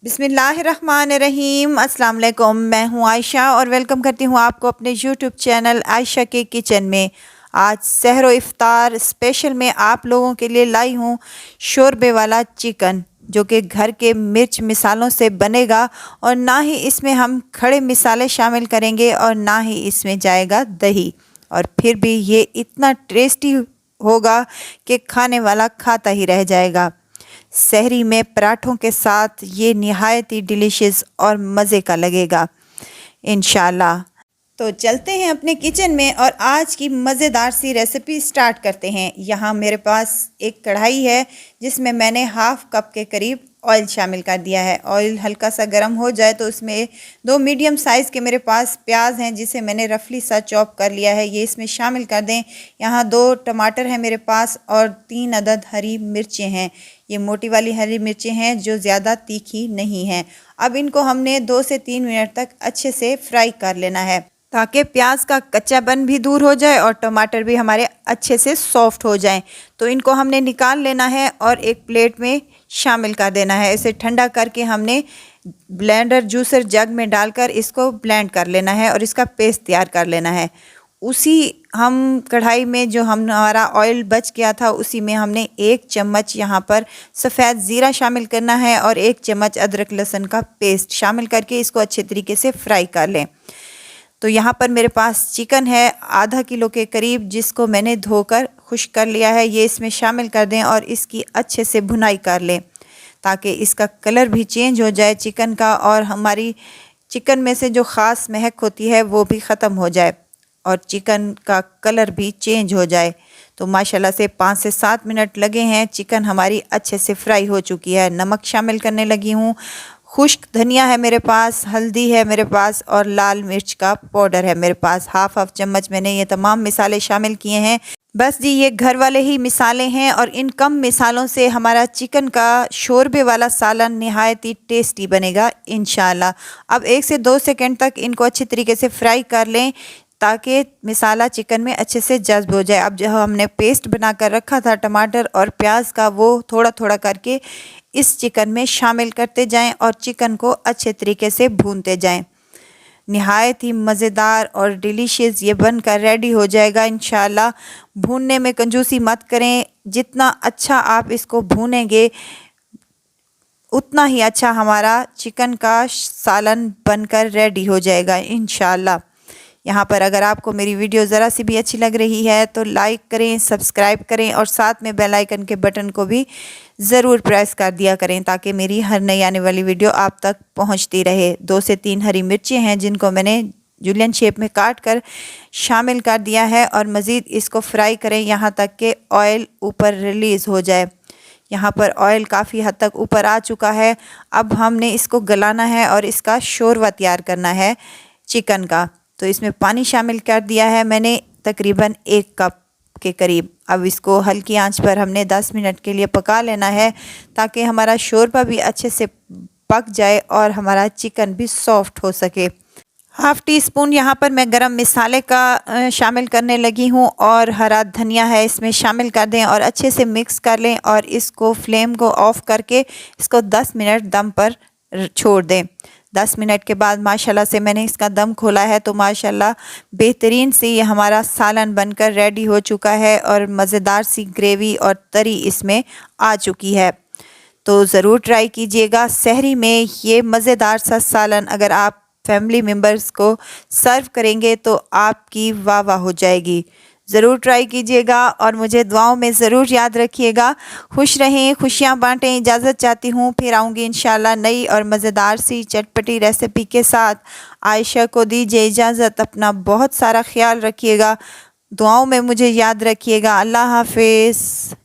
बिस्मिल्लाहिर्रहमानिर्रहीम। अस्सलाम वालेकुम। मैं हूं आयशा और वेलकम करती हूं आपको अपने यूट्यूब चैनल आयशा के किचन में। आज सहर व इफ्तार स्पेशल में आप लोगों के लिए लाई हूं शोरबे वाला चिकन, जो कि घर के मिर्च मिसालों से बनेगा और ना ही इसमें हम खड़े मिसाले शामिल करेंगे और ना ही इसमें जाएगा दही, और फिर भी ये इतना टेस्टी होगा कि खाने वाला खाता ही रह जाएगा। सहरी में पराठों के साथ ये निहायत ही डिलीशियस और मज़े का लगेगा इंशाल्लाह। तो चलते हैं अपने किचन में और आज की मज़ेदार सी रेसिपी स्टार्ट करते हैं। यहाँ मेरे पास एक कढ़ाई है जिसमें मैंने हाफ़ कप के करीब ऑयल शामिल कर दिया है। ऑयल हल्का सा गर्म हो जाए तो उसमें 2 मीडियम साइज़ के मेरे पास प्याज हैं जिसे मैंने रफली सा चॉप कर लिया है, ये इसमें शामिल कर दें। यहाँ 2 टमाटर हैं मेरे पास और 3 अदद हरी मिर्चें हैं। ये मोटी वाली हरी मिर्चें हैं जो ज़्यादा तीखी नहीं हैं। अब इनको हमने 2 से 3 मिनट तक अच्छे से फ्राई कर लेना है ताकि प्याज का कच्चापन भी दूर हो जाए और टमाटर भी हमारे अच्छे से सॉफ्ट हो जाएं। तो इनको हमने निकाल लेना है और एक प्लेट में शामिल कर देना है। इसे ठंडा करके हमने ब्लेंडर जूसर जग में डालकर इसको ब्लेंड कर लेना है और इसका पेस्ट तैयार कर लेना है। उसी हम कढ़ाई में जो हमारा ऑयल बच गया था उसी में हमने 1 चम्मच यहाँ पर सफ़ेद ज़ीरा शामिल करना है और 1 चम्मच अदरक लहसुन का पेस्ट शामिल करके इसको अच्छे तरीके से फ्राई कर लें। तो यहाँ पर मेरे पास चिकन है आधा किलो के करीब, जिसको मैंने धोकर खुश्क कर लिया है। ये इसमें शामिल कर दें और इसकी अच्छे से भुनाई कर लें ताकि इसका कलर भी चेंज हो जाए चिकन का और हमारी चिकन में से जो ख़ास महक होती है वो भी ख़त्म हो जाए और चिकन का कलर भी चेंज हो जाए। तो माशाल्लाह से 5 से 7 मिनट लगे हैं। चिकन हमारी अच्छे से फ्राई हो चुकी है। नमक शामिल करने लगी हूँ, खुश्क धनिया है मेरे पास, हल्दी है मेरे पास और लाल मिर्च का पाउडर है मेरे पास। हाफ़ चम्मच मैंने ये तमाम मिसाले शामिल किए हैं। बस जी, ये घर वाले ही मिसाले हैं और इन कम मिसालों से हमारा चिकन का शोरबे वाला सालन निहायत ही टेस्टी बनेगा इंशाल्लाह। अब 1 से 2 सेकंड तक इनको अच्छी तरीके से फ्राई कर लें ताकि मिसाला चिकन में अच्छे से जज्ब हो जाए। अब जो हमने पेस्ट बना कर रखा था टमाटर और प्याज का, वो थोड़ा थोड़ा करके इस चिकन में शामिल करते जाएं और चिकन को अच्छे तरीके से भूनते जाएं। निहायत ही मज़ेदार और डिलीशियस ये बनकर रेडी हो जाएगा इंशाल्लाह। भूनने में कंजूसी मत करें, जितना अच्छा आप इसको भूनेंगे उतना ही अच्छा हमारा चिकन का सालन बनकर रेडी हो जाएगा इंशाल्लाह। यहाँ पर अगर आपको मेरी वीडियो ज़रा सी भी अच्छी लग रही है तो लाइक करें, सब्सक्राइब करें और साथ में बेल आइकन के बटन को भी ज़रूर प्रेस कर दिया करें ताकि मेरी हर नई आने वाली वीडियो आप तक पहुँचती रहे। 2 से 3 हरी मिर्चें हैं जिनको मैंने जूलियन शेप में काट कर शामिल कर दिया है और मज़ीद इसको फ्राई करें यहाँ तक कि ऑयल ऊपर रिलीज़ हो जाए। यहाँ पर ऑयल काफ़ी हद तक ऊपर आ चुका है। अब हमने इसको गलाना है और इसका शोरबा तैयार करना है चिकन का। तो इसमें पानी शामिल कर दिया है मैंने तकरीबन 1 कप के करीब। अब इसको हल्की आंच पर हमने 10 मिनट के लिए पका लेना है ताकि हमारा शोरबा भी अच्छे से पक जाए और हमारा चिकन भी सॉफ्ट हो सके। हाफ़ टी स्पून यहाँ पर मैं गरम मसाले का शामिल करने लगी हूँ और हरा धनिया है इसमें शामिल कर दें और अच्छे से मिक्स कर लें और इसको फ्लेम को ऑफ़ करके इसको 10 मिनट दम पर छोड़ दें। 10 मिनट के बाद माशाल्लाह से मैंने इसका दम खोला है तो माशाल्लाह बेहतरीन से ये हमारा सालन बनकर रेडी हो चुका है और मज़ेदार सी ग्रेवी और तरी इसमें आ चुकी है। तो ज़रूर ट्राई कीजिएगा। सहरी में ये मज़ेदार सा सालन अगर आप फैमिली मेम्बर्स को सर्व करेंगे तो आपकी वाह वाह हो जाएगी। ज़रूर ट्राई कीजिएगा और मुझे दुआओं में ज़रूर याद रखिएगा। खुश रहें, खुशियाँ बांटें। इजाज़त चाहती हूँ, फिर आऊँगी इंशाल्लाह नई और मज़ेदार सी चटपटी रेसिपी के साथ। आयशा को दीजिए इजाज़त। अपना बहुत सारा ख्याल रखिएगा, दुआओं में मुझे याद रखिएगा। अल्लाह हाफ़िज़।